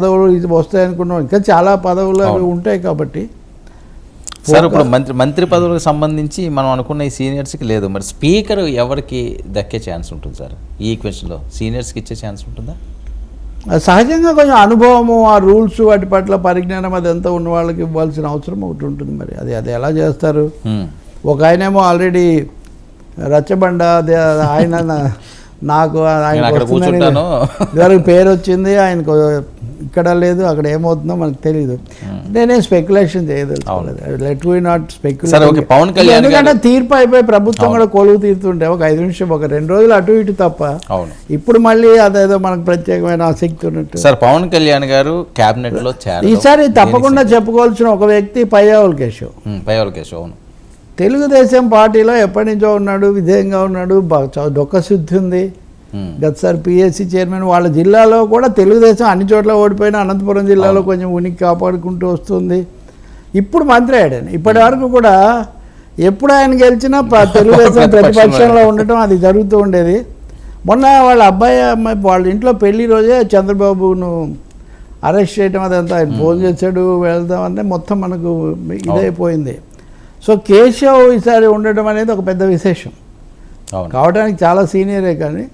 పదవులు ఇది వస్తాయి అనుకున్నాం, ఇంకా చాలా పదవులు అవి ఉంటాయి. కాబట్టి సార్ ఇప్పుడు మంత్రి పదవులకు సంబంధించి మనం అనుకున్న ఈ సీనియర్స్కి లేదు, మరి స్పీకర్ ఎవరికి దక్కే ఛాన్స్ ఉంటుంది సార్? ఈ ఈక్వెషన్లో సీనియర్స్కి ఇచ్చే ఛాన్స్ ఉంటుందా? సహజంగా కొంచెం అనుభవము, ఆ రూల్స్ వాటి పట్ల పరిజ్ఞానం అదంతా ఉన్న వాళ్ళకి ఇవ్వాల్సిన అవసరం ఒకటి ఉంటుంది. మరి అది ఎలా చేస్తారు? ఒక ఆయనేమో ఆల్రెడీ రచ్చబండ, ఆయన నాకు ఆయన పేరు వచ్చింది, ఆయనకు ఇక్కడ లేదు, అక్కడ ఏమవుతుందో మనకు తెలియదు. నేనే స్పెక్యులేషన్ చేయదలుచుకోలేదు. Let we not speculate. Pawan Kalyan ఎందుకంటే తీర్పు అయిపోయి ప్రభుత్వం కూడా కొలువు తీరుతుంటే ఒక 5 నిమిషం, ఒక 2 రోజులు అటు ఇటు తప్ప, ఇప్పుడు మళ్ళీ అదేదో మనకు ప్రత్యేకమైన ఆసక్తి ఉన్నట్టు. సార్ పవన్ కళ్యాణ్ గారు క్యాబినెట్ లో ఈసారి తప్పకుండా చెప్పుకోవాల్సిన ఒక వ్యక్తి పయ్యావుల కేశవ్. అవును, తెలుగుదేశం పార్టీలో ఎప్పటి నుంచో ఉన్నాడు, విధేయంగా ఉన్నాడు, డొక్క శుద్ధి ఉంది. గతసారి పిఎస్సి చైర్మన్, వాళ్ళ జిల్లాలో కూడా తెలుగుదేశం అన్ని చోట్ల ఓడిపోయినా అనంతపురం జిల్లాలో కొంచెం ఉనికి కాపాడుకుంటూ వస్తుంది. ఇప్పుడు మంత్రి అయ్యాడు. ఇప్పటి వరకు కూడా ఎప్పుడు ఆయన గెలిచినా తెలుగుదేశం ప్రతిపక్షంలో ఉండటం అది జరుగుతూ ఉండేది. మొన్న వాళ్ళ అమ్మాయి వాళ్ళ ఇంట్లో పెళ్లి రోజే చంద్రబాబును అరెస్ట్ చేయడం అదంతా ఆయన ఫోన్ చేశాడు, వెళ్దామంటే మొత్తం మనకు ఇదైపోయింది. సో కేశవ్ ఈసారి ఉండటం అనేది ఒక పెద్ద విశేషం కావడానికి. చాలా సీనియరే, కానీ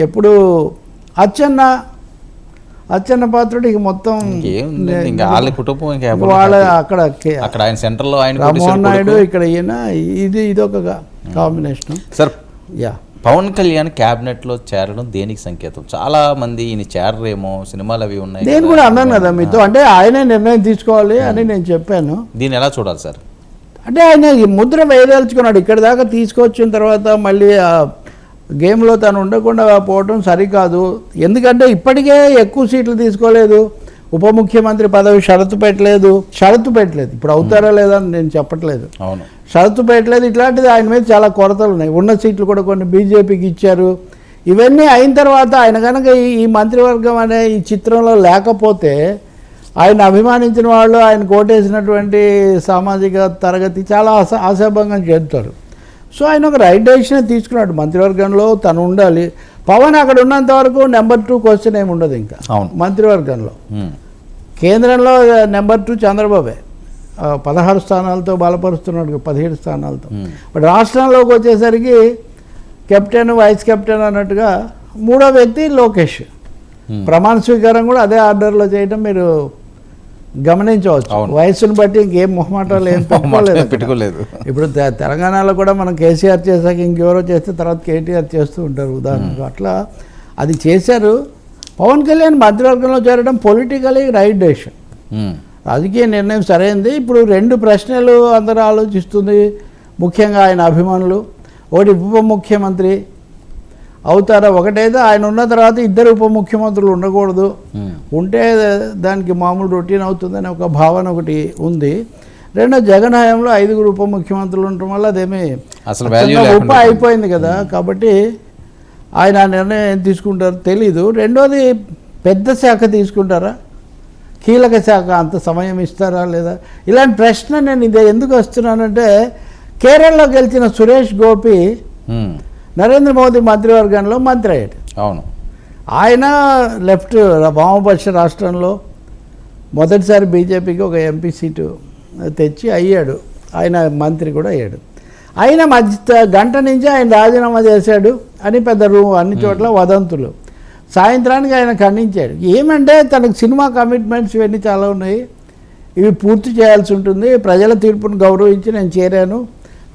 ఎప్పుడు అచ్చెన్న పాత్రుడికి మొత్తం వాళ్ళ అక్కడ రామ్మోహన్ నాయుడు, ఇక్కడ ఈయన, ఇదొక combination. Sir Pavan Kalyan cabinet లో చేరడం దేనికి సంకేతం? చాలా మంది ఈయన చేరరేమో, సినిమాలు అవి ఉన్నాయి. నేను కూడా అన్నాను కదా మీతో, అంటే ఆయనే నిర్ణయం తీసుకోవాలి అని నేను చెప్పాను. దీన్ని ఎలా చూడాలి సార్? అంటే ఆయన ఈ ముద్ర వేయదలుచుకున్నాడు. ఇక్కడ దాకా తీసుకొచ్చిన తర్వాత మళ్ళీ గేమ్లో తను ఉండకుండా పోవడం సరికాదు. ఎందుకంటే ఇప్పటికే ఎక్కువ సీట్లు తీసుకోలేదు, ఉప ముఖ్యమంత్రి పదవి షరతు పెట్టలేదు. ఇప్పుడు అవుతారా లేదా అని నేను చెప్పట్లేదు, షరతు పెట్టలేదు. ఇట్లాంటిది ఆయన మీద చాలా కొరతలు ఉన్నాయి. ఉన్న సీట్లు కూడా కొన్ని బీజేపీకి ఇచ్చారు. ఇవన్నీ అయిన తర్వాత ఆయన కనుక ఈ మంత్రివర్గం అనే ఈ చిత్రంలో లేకపోతే, ఆయన అభిమానించిన వాళ్ళు, ఆయన కోటేసినటువంటి సామాజిక తరగతి చాలా ఆశాభంగం చెందుతారు. సో ఆయన ఒక రైట్ డెసిషన్ తీసుకున్నాడు. మంత్రివర్గంలో తను ఉండాలి. పవన్ అక్కడ ఉన్నంత వరకు నెంబర్ 2 క్వశ్చన్ ఏమి ఉండదు ఇంకా మంత్రివర్గంలో. కేంద్రంలో నెంబర్ 2 చంద్రబాబే, 16 స్థానాలతో బలపరుస్తున్నాడు, 17 స్థానాలతో. బట్ రాష్ట్రంలోకి వచ్చేసరికి కెప్టెన్, వైస్ కెప్టెన్ అన్నట్టుగా 3వ వ్యక్తి లోకేష్. ప్రమాణ స్వీకారం కూడా అదే ఆర్డర్లో చేయడం మీరు గమనించవచ్చు. వయసును బట్టి ఇంకేం మొహమాటాలు ఏం పెట్టుకోలేదు. ఇప్పుడు తెలంగాణలో కూడా మనం కేసీఆర్ చేశాక ఇంకెవరో చేస్తే తర్వాత కేటీఆర్ చేస్తూ ఉంటారు ఉదాహరణకు. అట్లా అది చేశారు. పవన్ కళ్యాణ్ మంత్రివర్గంలో చేరడం పొలిటికలీ రైట్ డెసిషన్, రాజకీయ నిర్ణయం సరైనది. ఇప్పుడు 2 ప్రశ్నలు అందరూ ఆలోచిస్తుంది, ముఖ్యంగా ఆయన అభిమానులు. ఒకటి, ఉప ముఖ్యమంత్రి అవుతారా? ఒకటైతే ఆయన ఉన్న తర్వాత 2 ఉప ముఖ్యమంత్రులు ఉండకూడదు, ఉంటే దానికి మామూలు రొటీన్ అవుతుందని ఒక భావన ఒకటి ఉంది. 2, జగన్ హయాంలో 5 ఉప ముఖ్యమంత్రులు ఉండటం వల్ల అదేమీ ఉప అయిపోయింది కదా. కాబట్టి ఆయన ఆ నిర్ణయం తీసుకుంటారు తెలీదు. 2వది, పెద్ద శాఖ తీసుకుంటారా, కీలక శాఖ అంత సమయం ఇస్తారా లేదా? ఇలాంటి ప్రశ్న నేను ఇది ఎందుకు వస్తున్నానంటే, కేరళలో గెలిచిన సురేష్ గోపి నరేంద్ర మోదీ మంత్రివర్గంలో మంత్రి అయ్యాడు. అవును, ఆయన లెఫ్ట్ వామపక్ష రాష్ట్రంలో మొదటిసారి బీజేపీకి ఒక ఎంపీ సీటు తెచ్చి అయ్యాడు. ఆయన మంత్రి కూడా అయ్యాడు. ఆయన గంట నుంచి ఆయన రాజీనామా చేశాడు అని పెద్ద అన్ని చోట్ల వదంతులు. సాయంత్రానికి ఆయన ఖండించాడు. ఏమంటే తనకు సినిమా కమిట్మెంట్స్ ఇవన్నీ చాలా ఉన్నాయి, ఇవి పూర్తి చేయాల్సి ఉంటుంది, ప్రజల తీర్పును గౌరవించి నేను చేరాను,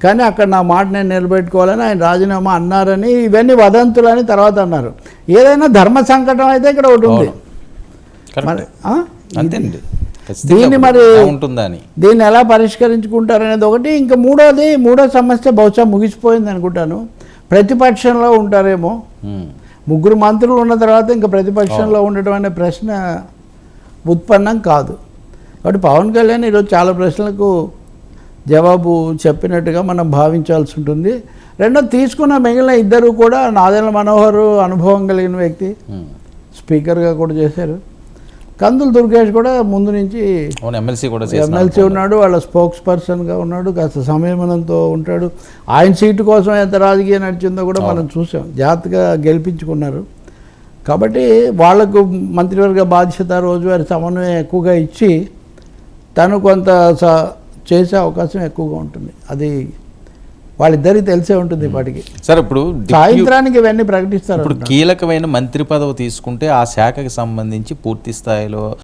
కానీ అక్కడ నా మాట నేను నిలబెట్టుకోవాలని ఆయన రాజీనామా అన్నారని, ఇవన్నీ వదంతులని తర్వాత అన్నారు. ఏదైనా ధర్మ సంకటం అయితే ఇక్కడ ఒకటి ఉంది. దీన్ని ఎలా పరిష్కరించుకుంటారనేది ఒకటి. ఇంకా మూడో సమస్య బహుశా ముగిసిపోయింది అనుకుంటాను. ప్రతిపక్షంలో ఉంటారేమో. 3 మంత్రులు ఉన్న తర్వాత ఇంకా ప్రతిపక్షంలో ఉండటం అనే ప్రశ్న ఉత్పన్నం కాదు. కాబట్టి పవన్ కళ్యాణ్ ఈరోజు చాలా ప్రశ్నలకు జవాబు చెప్పినట్టుగా మనం భావించాల్సి ఉంటుంది. 2, తీసుకున్న మిగిలిన 2 కూడా నాదెళ్ల మనోహర్ అనుభవం కలిగిన వ్యక్తి, స్పీకర్గా కూడా చేశారు. కందుల దుర్గేష్ కూడా ముందు నుంచి ఎమ్మెల్సీ ఉన్నాడు, వాళ్ళ స్పోక్స్ పర్సన్గా ఉన్నాడు, కాస్త సంయమనంతో ఉంటాడు. ఆయన సీటు కోసం ఎంత రాజకీయం నడిచిందో కూడా మనం చూసాం. జాగ్రత్తగా గెలిపించుకున్నారు. కాబట్టి వాళ్లకు మంత్రివర్గ బాధ్యత రోజువారీ సమన్వయం ఎక్కువగా ఇచ్చి తను కొంత చేసే అవకాశం ఎక్కువగా ఉంటుంది. అది వాళ్ళిద్దరికి తెలిసే ఉంటుంది ఇప్పటికి. సార్ ఇప్పుడు సాయంత్రానికి ఇవన్నీ ప్రకటిస్తారు. ఇప్పుడు కీలకమైన మంత్రి పదవి తీసుకుంటే ఆ శాఖకి సంబంధించి పూర్తి స్థాయిలో